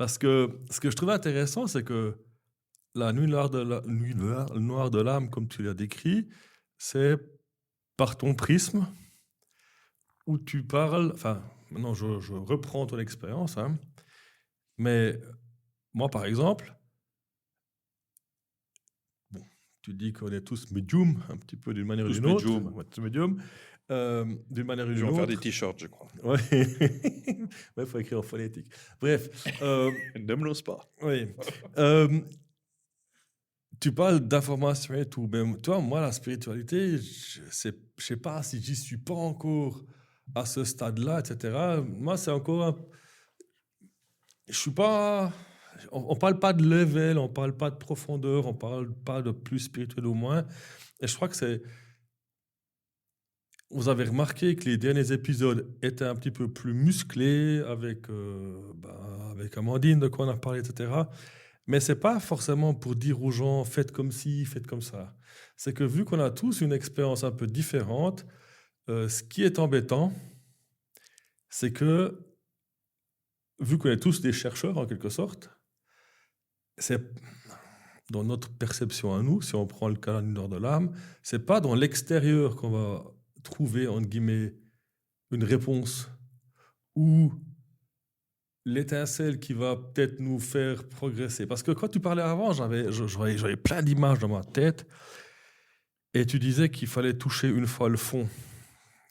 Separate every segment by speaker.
Speaker 1: Parce que ce que je trouvais intéressant, c'est que la nuit noire de l'âme, comme tu l'as décrit, c'est par ton prisme où tu parles. Enfin, maintenant, je reprends ton expérience, hein, mais moi, par exemple, bon, tu dis qu'on est tous médiums, un petit peu d'une manière ou
Speaker 2: Tous
Speaker 1: d'une autre.
Speaker 2: médiums.
Speaker 1: Ouais, tous médiums. D'une manière ou
Speaker 2: Je
Speaker 1: d'une
Speaker 2: vais en faire
Speaker 1: autre.
Speaker 2: des t-shirts, je crois.
Speaker 1: Ouais. Il faut écrire en phonétique. Bref.
Speaker 2: Ne me lance pas.
Speaker 1: Oui. Tu parles d'information et tout, mais toi, moi, la spiritualité, je sais pas si j'y suis pas encore à ce stade-là, etc. Moi, c'est encore je suis pas. On parle pas de level, on parle pas de profondeur, on parle pas de plus spirituel ou moins. Et je crois que c'est. Vous avez remarqué que les derniers épisodes étaient un petit peu plus musclés avec Amandine, de quoi on a parlé, etc. Mais c'est pas forcément pour dire aux gens faites comme ci, faites comme ça. C'est que vu qu'on a tous une expérience un peu différente, ce qui est embêtant, c'est que vu qu'on est tous des chercheurs en quelque sorte, c'est dans notre perception à nous, si on prend le cas du nord de l'âme, c'est pas dans l'extérieur qu'on va trouver entre guillemets une réponse ou l'étincelle qui va peut-être nous faire progresser. Parce que quand tu parlais avant, j'avais plein d'images dans ma tête. Et tu disais qu'il fallait toucher une fois le fond.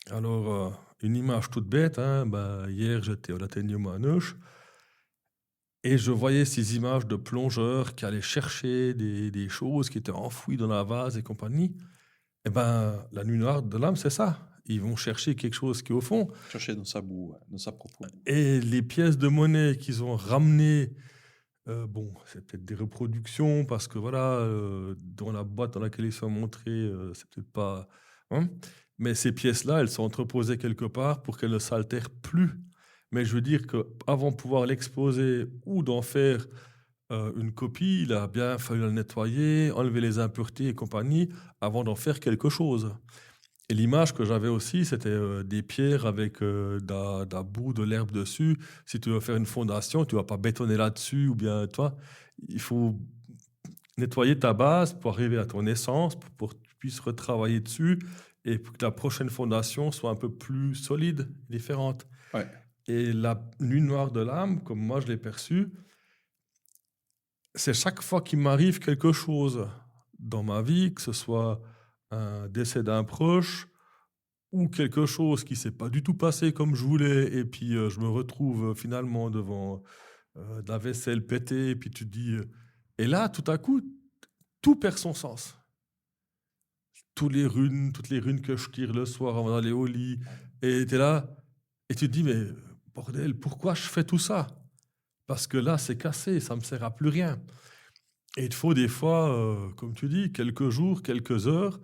Speaker 1: Alors, une image toute bête, hein, hier j'étais au Athénéum à Neuch, et je voyais ces images de plongeurs qui allaient chercher des choses qui étaient enfouies dans la vase et compagnie. Et la nuit noire de l'âme, c'est ça. Ils vont chercher quelque chose qui est au fond.
Speaker 2: Chercher dans sa boue, dans sa propre boue.
Speaker 1: Et les pièces de monnaie qu'ils ont ramenées, c'est peut-être des reproductions, parce que voilà, dans la boîte dans laquelle ils sont montrés, c'est peut-être pas... hein. Mais ces pièces-là, elles sont entreposées quelque part pour qu'elles ne s'altèrent plus. Mais je veux dire qu'avant de pouvoir l'exposer ou d'en faire une copie, il a bien fallu la nettoyer, enlever les impuretés et compagnie, avant d'en faire quelque chose. Et l'image que j'avais aussi, c'était des pierres avec de la boue, de l'herbe dessus. Si tu veux faire une fondation, tu vas pas bétonner là-dessus, ou bien, toi, il faut nettoyer ta base pour arriver à ton essence, pour que tu puisses retravailler dessus, et pour que ta prochaine fondation soit un peu plus solide, différente.
Speaker 2: Ouais.
Speaker 1: Et la nuit noire de l'âme, comme moi je l'ai perçue, c'est chaque fois qu'il m'arrive quelque chose dans ma vie, que ce soit un décès d'un proche, ou quelque chose qui s'est pas du tout passé comme je voulais, et puis je me retrouve finalement devant de la vaisselle pétée, et puis tu te dis... et là, tout à coup, tout perd son sens. Toutes les runes que je tire le soir avant d'aller au lit, et tu es là, et tu te dis, mais bordel, pourquoi je fais tout ça? Parce que là, c'est cassé, ça me sert à plus rien. Et il te faut des fois, comme tu dis, quelques jours, quelques heures,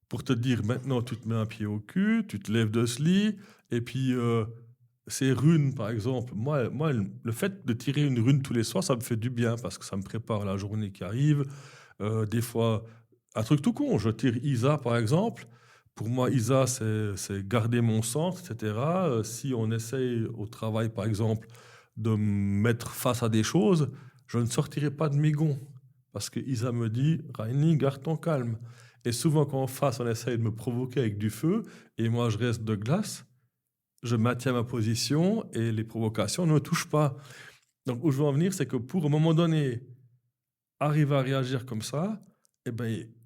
Speaker 1: pour te dire, maintenant, tu te mets un pied au cul, tu te lèves de ce lit, et puis ces runes, par exemple, moi, le fait de tirer une rune tous les soirs, ça me fait du bien, parce que ça me prépare la journée qui arrive. Des fois, un truc tout con, je tire Isa, par exemple. Pour moi, Isa, c'est garder mon centre, etc. Si on essaye au travail, par exemple, de me mettre face à des choses, je ne sortirai pas de mes gonds. Parce que Isa me dit, Rainy, garde ton calme. Et souvent, quand en face, on essaye de me provoquer avec du feu, et moi, je reste de glace, je maintiens ma position, et les provocations ne me touchent pas. Donc, où je veux en venir, c'est que pour, un moment donné, arriver à réagir comme ça,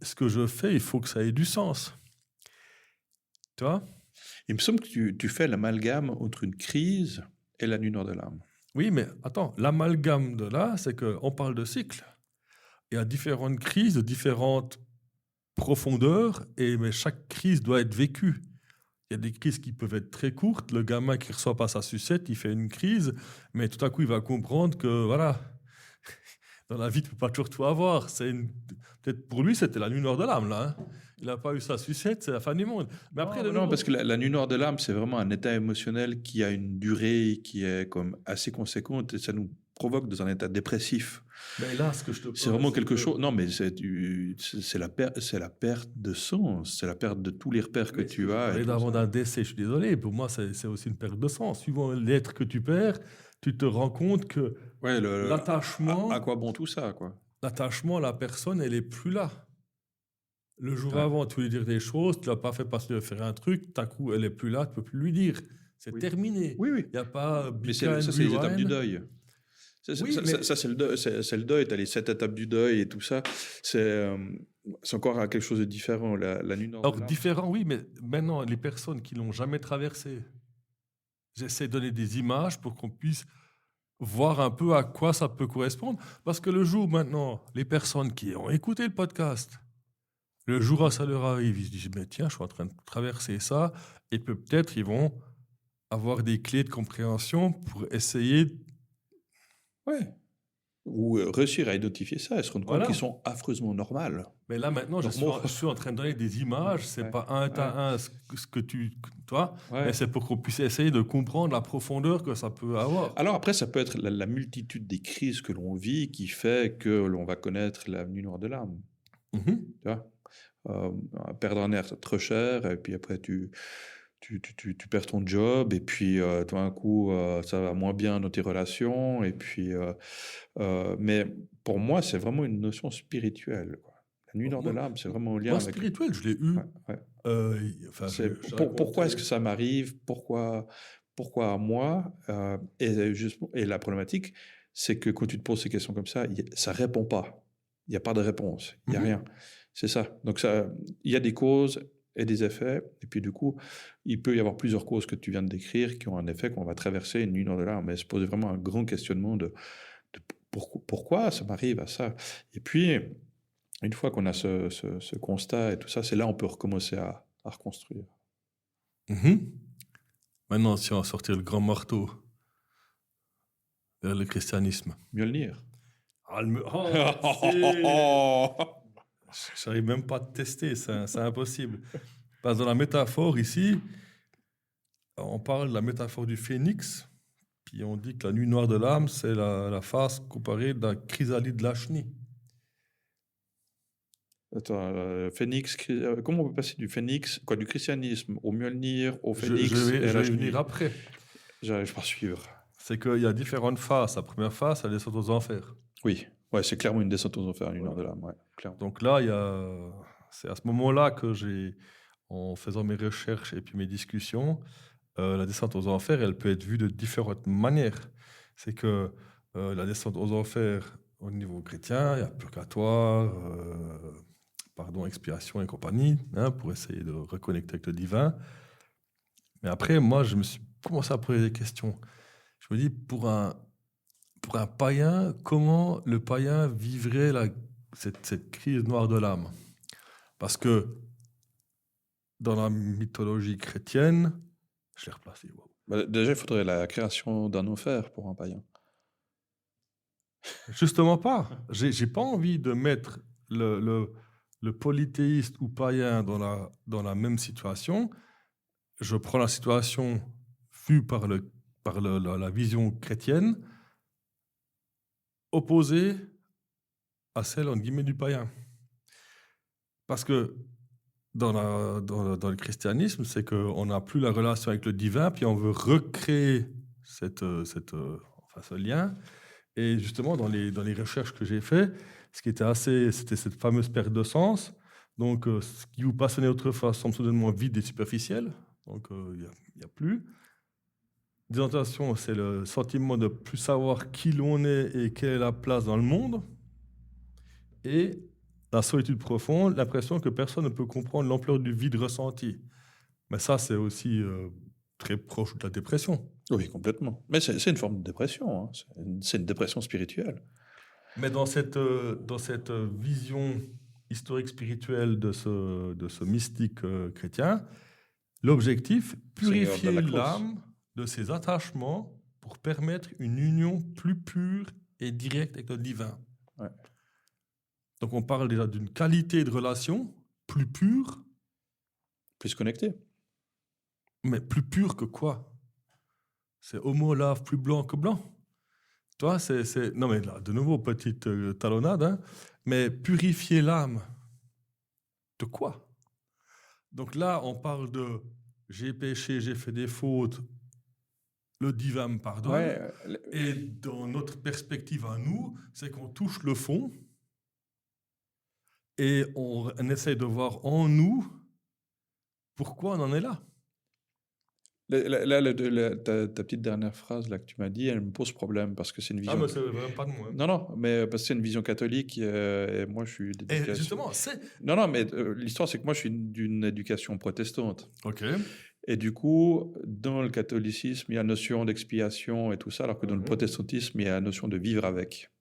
Speaker 1: ce que je fais, il faut que ça ait du sens. Tu vois ?
Speaker 2: Il me semble que tu fais l'amalgame entre une crise et la nuit noire de l'âme.
Speaker 1: Oui, mais attends, l'amalgame de là, c'est qu'on parle de cycle. Il y a différentes crises de différentes profondeurs, mais chaque crise doit être vécue. Il y a des crises qui peuvent être très courtes. Le gamin qui ne reçoit pas sa sucette, il fait une crise, mais tout à coup, il va comprendre que, voilà, dans la vie, tu ne peux pas toujours tout avoir. Peut-être pour lui, c'était la nuit noire de l'âme, là. Hein. Il n'a pas eu sa sucette, c'est la fin du monde. Mais après,
Speaker 2: non, parce que la nuit noire de l'âme, c'est vraiment un état émotionnel qui a une durée qui est comme assez conséquente, et ça nous provoque dans un état dépressif.
Speaker 1: Mais là, ce que je te
Speaker 2: C'est
Speaker 1: parle,
Speaker 2: vraiment
Speaker 1: c'est
Speaker 2: quelque
Speaker 1: que-
Speaker 2: chose. Non, mais c'est la perte de sens, c'est la perte de tous les repères que
Speaker 1: Mais
Speaker 2: tu
Speaker 1: je
Speaker 2: as.
Speaker 1: parlais
Speaker 2: Et tout
Speaker 1: d'avant
Speaker 2: ça.
Speaker 1: d'un décès, je suis désolé. Pour moi, c'est aussi une perte de sens. Suivant l'être que tu perds, tu te rends compte que
Speaker 2: Ouais, à
Speaker 1: l'attachement,
Speaker 2: quoi bon tout ça, quoi.
Speaker 1: la personne, elle est plus là. Le jour
Speaker 2: Ouais.
Speaker 1: avant, tu voulais dire des choses, tu l'as pas fait parce que tu veux faire un truc, d'un coup, elle est plus là, tu peux plus lui dire. C'est
Speaker 2: Oui.
Speaker 1: terminé.
Speaker 2: Oui, oui.
Speaker 1: Il n'y a pas
Speaker 2: Mais
Speaker 1: be kind,
Speaker 2: ça, c'est les étapes du
Speaker 1: rewind.
Speaker 2: deuil.
Speaker 1: Oui, mais
Speaker 2: C'est le deuil. C'est le deuil. Tu as les 7 étapes du deuil et tout ça. C'est encore quelque chose de différent. La nuit nord de
Speaker 1: alors
Speaker 2: l'âme.
Speaker 1: différent, oui, mais maintenant, les personnes qui l'ont jamais traversé, j'essaie de donner des images pour qu'on puisse voir un peu à quoi ça peut correspondre. Parce que le jour maintenant, les personnes qui ont écouté le podcast, le jour où ça leur arrive, ils se disent, mais tiens, je suis en train de traverser ça, et peut-être ils vont avoir des clés de compréhension pour essayer.
Speaker 2: Ouais. Ou réussir à identifier ça et se rendre compte
Speaker 1: Voilà.
Speaker 2: qu'ils sont affreusement normaux.
Speaker 1: Mais là maintenant,
Speaker 2: Normaux.
Speaker 1: je suis en train de donner des images, c'est
Speaker 2: Ouais.
Speaker 1: pas un à un ce que toi,
Speaker 2: Ouais.
Speaker 1: mais c'est pour qu'on puisse essayer de comprendre la profondeur que ça peut avoir.
Speaker 2: Alors après, ça peut être la multitude des crises que l'on vit qui fait que l'on va connaître la nuit noire de l'âme.
Speaker 1: Mhm.
Speaker 2: Tu vois, perdre un air trop cher, et puis après tu perds ton job, et puis tout d'un coup ça va moins bien dans tes relations, et puis mais pour moi c'est vraiment une notion spirituelle, quoi. La nuit noire de
Speaker 1: Moi,
Speaker 2: l'âme, c'est vraiment en lien
Speaker 1: moi,
Speaker 2: avec.
Speaker 1: spirituel, je l'ai eu.
Speaker 2: Ouais, ouais.
Speaker 1: Enfin,
Speaker 2: C'est
Speaker 1: je
Speaker 2: pourquoi est-ce
Speaker 1: racontais-
Speaker 2: que ça m'arrive, pourquoi à moi, et la problématique, c'est que quand tu te poses ces questions comme ça, ça répond pas. Il n'y a pas de réponse, il n'y a
Speaker 1: Mhm.
Speaker 2: rien. C'est ça. Donc ça, il y a des causes et des effets, et puis du coup, il peut y avoir plusieurs causes que tu viens de décrire qui ont un effet qu'on va traverser une nuit dans de l'âme, mais se poser vraiment un grand questionnement de pourquoi ça m'arrive à ça. Et puis, une fois qu'on a ce constat et tout ça, c'est là on peut recommencer à reconstruire.
Speaker 1: Mhm. Maintenant, si on va sortir le grand marteau vers le christianisme.
Speaker 2: Mjolnir.
Speaker 1: Ah, c'est- J'arrive même pas à tester, c'est impossible. Parce que dans la métaphore ici, on parle de la métaphore du phénix, puis on dit que la nuit noire de l'âme, c'est la face comparée de la chrysalide de la chenille.
Speaker 2: Attends, phénix, comment on peut passer du phénix, quoi, du christianisme au Mjolnir, au phénix
Speaker 1: Je
Speaker 2: et à
Speaker 1: vais
Speaker 2: la
Speaker 1: y
Speaker 2: chenille?
Speaker 1: venir après.
Speaker 2: J'arrive pas à suivre.
Speaker 1: C'est qu'il y a différentes faces. La première face, elle descend aux enfers.
Speaker 2: Oui, ouais, c'est clairement une descente aux enfers, une nuit noire de l'âme, ouais, clairement.
Speaker 1: Donc là, c'est à ce moment-là que en faisant mes recherches et puis mes discussions, la descente aux enfers, elle peut être vue de différentes manières. C'est que la descente aux enfers, au niveau chrétien, il y a purgatoire, expiation et compagnie, hein, pour essayer de reconnecter avec le divin. Mais après, moi, je me suis commencé à poser des questions. Je me dis, pour un païen, comment le païen vivrait cette crise noire de l'âme? Parce que dans la mythologie chrétienne, je l'ai replacé. Wow.
Speaker 2: Bah, déjà, il faudrait la création d'un enfer pour un païen.
Speaker 1: Justement pas. J'ai pas envie de mettre le polythéiste ou païen dans la même situation. Je prends la situation vue par la vision chrétienne, opposée à celle, entre guillemets, du païen. Parce que dans le christianisme, c'est qu'on n'a plus la relation avec le divin, puis on veut recréer ce lien. Et justement, dans les recherches que j'ai faites, ce qui était c'était cette fameuse perte de sens. Donc, ce qui vous passionnait autrefois semble soudainement vide et superficiel. Donc, il n'y a plus. Désorientation, c'est le sentiment de plus savoir qui l'on est et quelle est la place dans le monde. Et la solitude profonde, l'impression que personne ne peut comprendre l'ampleur du vide ressenti. Mais ça, c'est aussi très proche de la dépression.
Speaker 2: Oui, complètement. Mais c'est une forme de dépression, hein. C'est une dépression spirituelle.
Speaker 1: Mais dans cette vision historique spirituelle de ce mystique chrétien, l'objectif, purifier
Speaker 2: Seigneur de la
Speaker 1: l'âme de ses attachements pour permettre une union plus pure et directe avec le divin.
Speaker 2: Ouais.
Speaker 1: Donc on parle déjà d'une qualité de relation plus pure.
Speaker 2: Plus connecté.
Speaker 1: Mais plus pure que quoi? C'est homo lave plus blanc que blanc. Toi, non, mais là, de nouveau, petite talonnade, hein, mais purifier l'âme, de quoi? Donc là, on parle de j'ai péché, j'ai fait des fautes, le divin me pardonne.
Speaker 2: Ouais,
Speaker 1: Et dans notre perspective à nous, c'est qu'on touche le fond et on essaie de voir en nous pourquoi on en est là.
Speaker 2: Ta petite dernière phrase là, que tu m'as dit, elle me pose problème parce que c'est une
Speaker 1: Ah,
Speaker 2: vision.
Speaker 1: mais c'est vraiment pas de moi.
Speaker 2: Non, non, mais parce que c'est une vision catholique et moi je suis
Speaker 1: Et
Speaker 2: d'éducation.
Speaker 1: justement, c'est.
Speaker 2: Non, non, mais l'histoire c'est que moi je suis d'une éducation protestante.
Speaker 1: Ok.
Speaker 2: Et du coup, dans le catholicisme, il y a la notion d'expiation et tout ça, alors que dans le protestantisme, il y a la notion de vivre avec.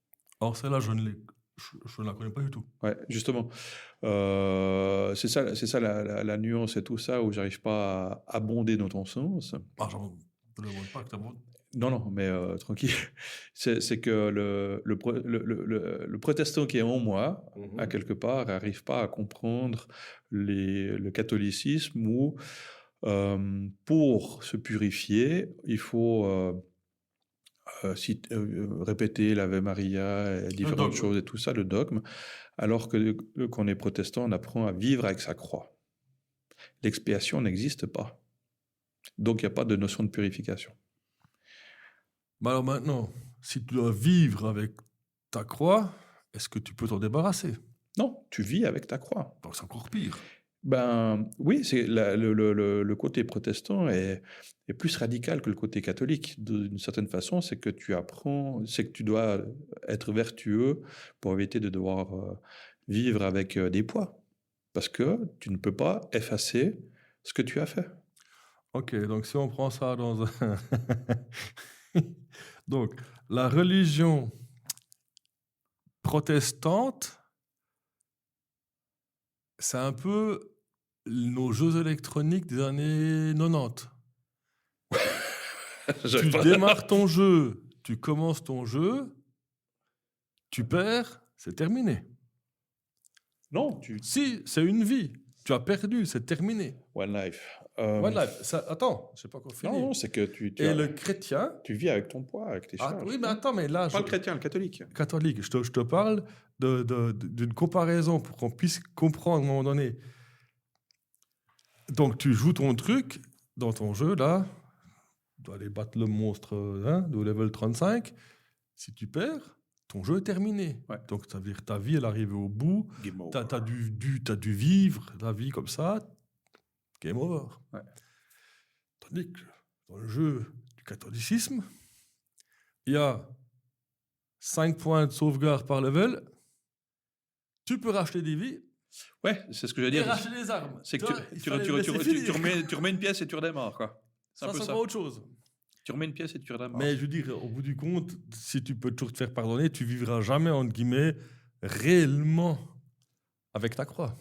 Speaker 1: Or, celle-là, je ne la connais pas du tout.
Speaker 2: Ouais, justement. C'est ça la nuance et tout ça, où j'arrive pas à abonder dans ton sens.
Speaker 1: Ah, je ne demande pas que tu abondes.
Speaker 2: Non, non, mais tranquille. C'est que le protestant qui est en moi, à quelque part, n'arrive pas à comprendre le catholicisme où, pour se purifier, il faut répéter l'Ave Maria, et différentes choses et tout ça, le dogme, alors que quand on est protestant, on apprend à vivre avec sa croix. L'expiation n'existe pas. Donc, il n'y a pas de notion de purification.
Speaker 1: Mais alors maintenant, si tu dois vivre avec ta croix, est-ce que tu peux t'en débarrasser?
Speaker 2: Non, tu vis avec ta croix.
Speaker 1: Donc c'est encore pire.
Speaker 2: Ben oui, le côté protestant est plus radical que le côté catholique. D'une certaine façon, c'est que tu apprends, c'est que tu dois être vertueux pour éviter de devoir vivre avec des poids. Parce que tu ne peux pas effacer ce que tu as fait.
Speaker 1: Ok, donc si on prend ça dans un... Donc, la religion protestante, c'est un peu nos jeux électroniques des années 90. Tu démarres ton jeu, tu commences ton jeu, tu perds, c'est terminé.
Speaker 2: Non,
Speaker 1: Si, c'est une vie. Tu as perdu, c'est terminé.
Speaker 2: One life.
Speaker 1: One life. Ça, attends, je sais pas encore fini.
Speaker 2: Non, c'est que
Speaker 1: le chrétien...
Speaker 2: Tu vis avec ton poids, avec tes charges.
Speaker 1: Oui, mais attends, mais là...
Speaker 2: Pas le chrétien, le catholique.
Speaker 1: Catholique. Je te parle d'une comparaison pour qu'on puisse comprendre à un moment donné. Donc, tu joues ton truc dans ton jeu, là. Tu dois aller battre le monstre de level 35. Si tu perds, ton jeu est terminé.
Speaker 2: Ouais.
Speaker 1: Donc, ça veut dire que ta vie, elle arrive au bout. Tu as dû vivre ta vie comme ça. Game over.
Speaker 2: Ouais.
Speaker 1: Tandis que dans le jeu du catholicisme, il y a 5 points de sauvegarde par level. Tu peux racheter des vies.
Speaker 2: Ouais, c'est ce que j'allais dire.
Speaker 1: Et racheter des armes.
Speaker 2: C'est que tu remets une pièce et tu redémarres, quoi. C'est un peu ça.
Speaker 1: C'est pas autre chose.
Speaker 2: Tu remets une pièce et tu redémarres.
Speaker 1: Mais je veux dire, au bout du compte, si tu peux toujours te faire pardonner, tu vivras jamais, entre guillemets, réellement avec ta croix.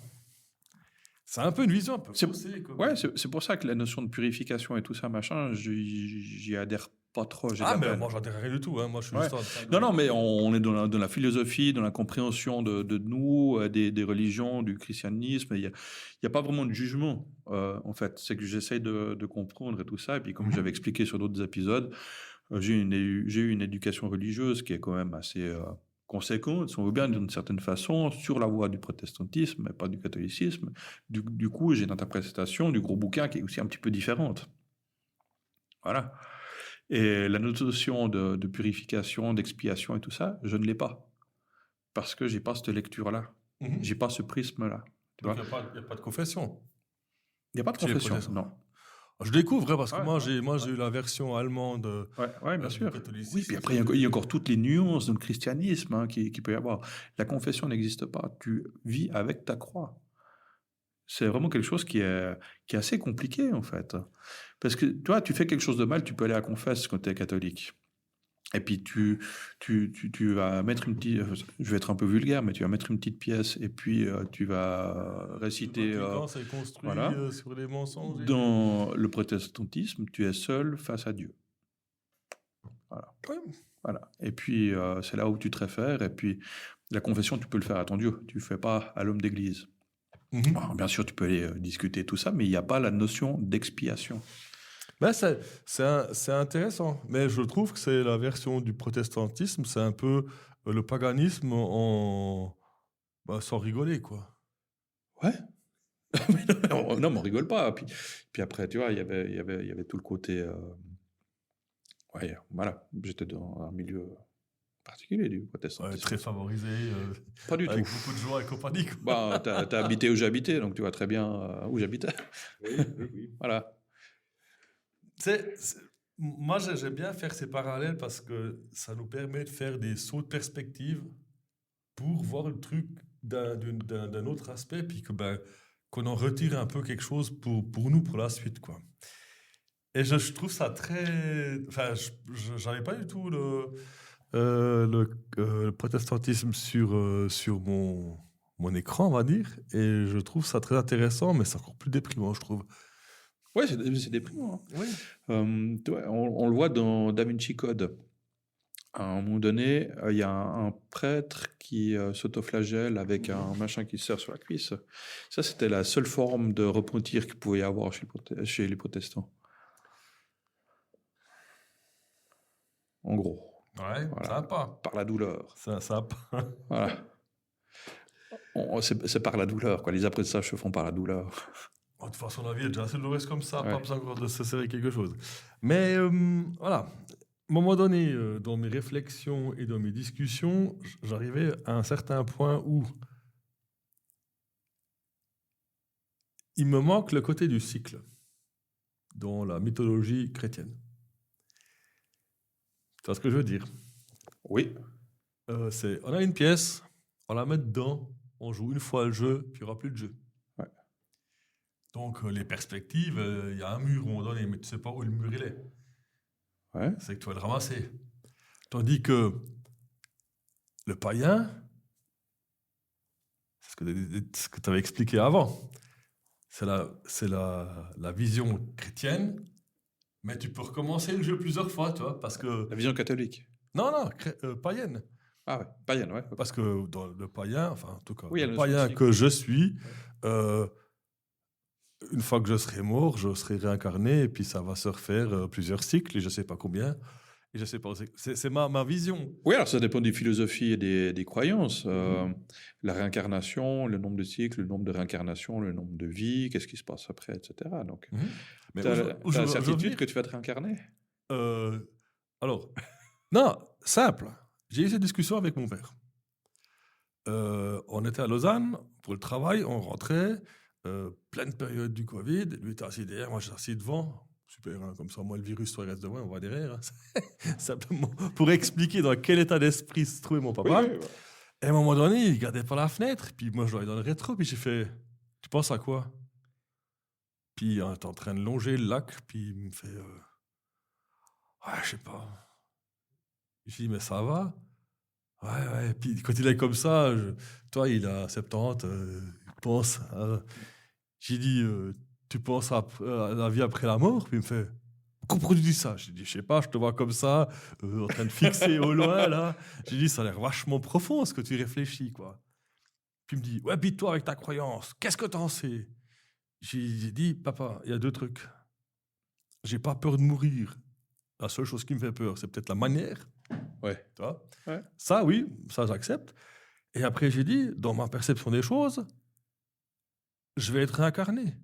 Speaker 1: C'est un peu une vision un peu faussée.
Speaker 2: Ouais, c'est pour ça que la notion de purification et tout ça, machin, j'y adhère pas trop.
Speaker 1: Mais moi, j'adhère rien du tout. Hein. Moi, je suis juste
Speaker 2: Non, mais on est dans la philosophie, dans la compréhension de nous, des religions, du christianisme. Il y a pas vraiment de jugement, en fait. C'est que j'essaye de comprendre et tout ça. Et puis, comme j'avais expliqué sur d'autres épisodes, j'ai eu une éducation religieuse qui est quand même assez... conséquente, si on veut bien, d'une certaine façon, sur la voie du protestantisme, mais pas du catholicisme. Du coup, j'ai une interprétation du gros bouquin qui est aussi un petit peu différente. Voilà. Et la notion de purification, d'expiation et tout ça, je ne l'ai pas. Parce que je n'ai pas cette lecture-là. Je n'ai pas ce prisme-là.
Speaker 1: Donc, il n'y a pas de confession.
Speaker 2: Il n'y a pas de confession, non.
Speaker 1: Je découvre, parce que moi, j'ai eu la version allemande
Speaker 2: bien sûr.
Speaker 1: du catholicisme.
Speaker 2: Oui, puis après, il y a encore toutes les nuances dans le christianisme qui peut y avoir. La confession n'existe pas. Tu vis avec ta croix. C'est vraiment quelque chose qui est assez compliqué, en fait. Parce que, toi, tu fais quelque chose de mal, tu peux aller à la confesse quand tu es catholique. Et puis, tu vas mettre une petite... Je vais être un peu vulgaire, mais tu vas mettre une petite pièce et puis tu vas réciter...
Speaker 1: c'est construit sur les mensonges.
Speaker 2: Dans le protestantisme, tu es seul face à Dieu. Voilà.
Speaker 1: Ouais.
Speaker 2: Voilà. Et puis, c'est là où tu te réfères. Et puis, la confession, tu peux le faire à ton Dieu. Tu ne le fais pas à l'homme d'église. Alors, bien sûr, tu peux aller discuter tout ça, mais il n'y a pas la notion d'expiation.
Speaker 1: Ben, c'est intéressant, mais je trouve que c'est la version du protestantisme, c'est un peu le paganisme sans rigoler, quoi.
Speaker 2: Ouais. Non, mais on rigole pas. Puis après, tu vois, il y avait tout le côté. Ouais, voilà, j'étais dans un milieu particulier du
Speaker 1: Ouais,
Speaker 2: protestantisme.
Speaker 1: très favorisé,
Speaker 2: Pas du
Speaker 1: avec
Speaker 2: tout.
Speaker 1: beaucoup de joie et compagnie, quoi.
Speaker 2: Bah, t'as habité où j'habitais, donc tu vois très bien où j'habitais.
Speaker 1: Oui.
Speaker 2: Voilà.
Speaker 1: Moi, j'aime bien faire ces parallèles parce que ça nous permet de faire des sauts de perspective pour voir le truc d'un autre aspect, puis qu'on en retire un peu quelque chose pour nous, pour la suite, quoi. Et je trouve ça très... Enfin, j'avais pas du tout le protestantisme sur mon écran, on va dire, et je trouve ça très intéressant, mais c'est encore plus déprimant, je trouve.
Speaker 2: Ouais, c'est déprimant.
Speaker 1: Oui.
Speaker 2: Tu vois, on le voit dans Da Vinci Code. À un moment donné, il y a un prêtre qui s'autoflagelle avec un machin qui se serre sur la cuisse. Ça, c'était la seule forme de repentir qu'il pouvait y avoir chez les protestants. En gros.
Speaker 1: Ouais,
Speaker 2: Voilà.
Speaker 1: sympa.
Speaker 2: Par la douleur.
Speaker 1: Sympa.
Speaker 2: Voilà. C'est par la douleur, quoi. Les apprentissages se font par la douleur.
Speaker 1: De toute façon, la vie est déjà assez douloureuse comme ça,
Speaker 2: Ouais.
Speaker 1: pas besoin encore de se serrer quelque chose. Mais voilà, à un moment donné, dans mes réflexions et dans mes discussions, j'arrivais à un certain point où il me manque le côté du cycle dans la mythologie chrétienne. Tu vois ce que je veux dire?
Speaker 2: Oui.
Speaker 1: On a une pièce, on la met dedans, on joue une fois le jeu, puis il n'y aura plus de jeu.
Speaker 2: Ouais.
Speaker 1: Donc les perspectives, il y a un mur à un moment donné, mais tu ne sais pas où le mur il est.
Speaker 2: Ouais.
Speaker 1: C'est que tu vas le ramasser. Tandis que le païen, c'est ce que tu avais expliqué avant, c'est la vision chrétienne, mais tu peux recommencer le jeu plusieurs fois, tu vois, parce que...
Speaker 2: La vision catholique.
Speaker 1: Non, païenne.
Speaker 2: Ah ouais, païenne, ouais.
Speaker 1: Parce que dans le païen, enfin en tout cas,
Speaker 2: Oui, il y a
Speaker 1: le
Speaker 2: le
Speaker 1: païen
Speaker 2: cycle.
Speaker 1: que je suis, une fois que je serai mort, je serai réincarné, et puis ça va se refaire plusieurs cycles, et je ne sais pas combien. Et je sais pas, c'est ma vision.
Speaker 2: Oui, alors ça dépend des philosophies et des croyances. La réincarnation, le nombre de cycles, le nombre de réincarnations, le nombre de vies, qu'est-ce qui se passe après, etc. Donc,
Speaker 1: Mais
Speaker 2: tu as la certitude que tu vas te réincarner?
Speaker 1: Alors, non, simple. J'ai eu cette discussion avec mon père. On était à Lausanne pour le travail, on rentrait, pleine période du Covid. Lui était assis derrière, moi j'étais assis devant. Super, hein, comme ça, moi, le virus, toi, il reste devant, on va derrière. Hein. Simplement pour expliquer dans quel état d'esprit se trouvait mon papa.
Speaker 2: Oui.
Speaker 1: Et à un moment donné, il regardait par la fenêtre, puis moi, je voyais dans le rétro, puis j'ai fait « Tu penses à quoi ?» Puis on était en train de longer le lac, puis il me fait « Ouais, je sais pas. » Je dis « Mais ça va ?» Ouais. Puis quand il est comme ça, toi, il a 70, il pense. J'ai dit tu penses à la vie après la mort? Puis il me fait pourquoi tu dis ça? J'ai dit je sais pas, je te vois comme ça, en train de fixer au loin là. J'ai dit ça a l'air vachement profond ce que tu réfléchis, quoi. Puis il me dit ouais, puis toi avec ta croyance, qu'est-ce que t'en sais? J'ai dit papa, il y a deux trucs. J'ai pas peur de mourir. La seule chose qui me fait peur, c'est peut-être la manière.
Speaker 2: Ouais.
Speaker 1: Tu vois?
Speaker 2: Ouais.
Speaker 1: Ça, oui, ça j'accepte. Et après, j'ai dit, dans ma perception des choses, je vais être réincarné.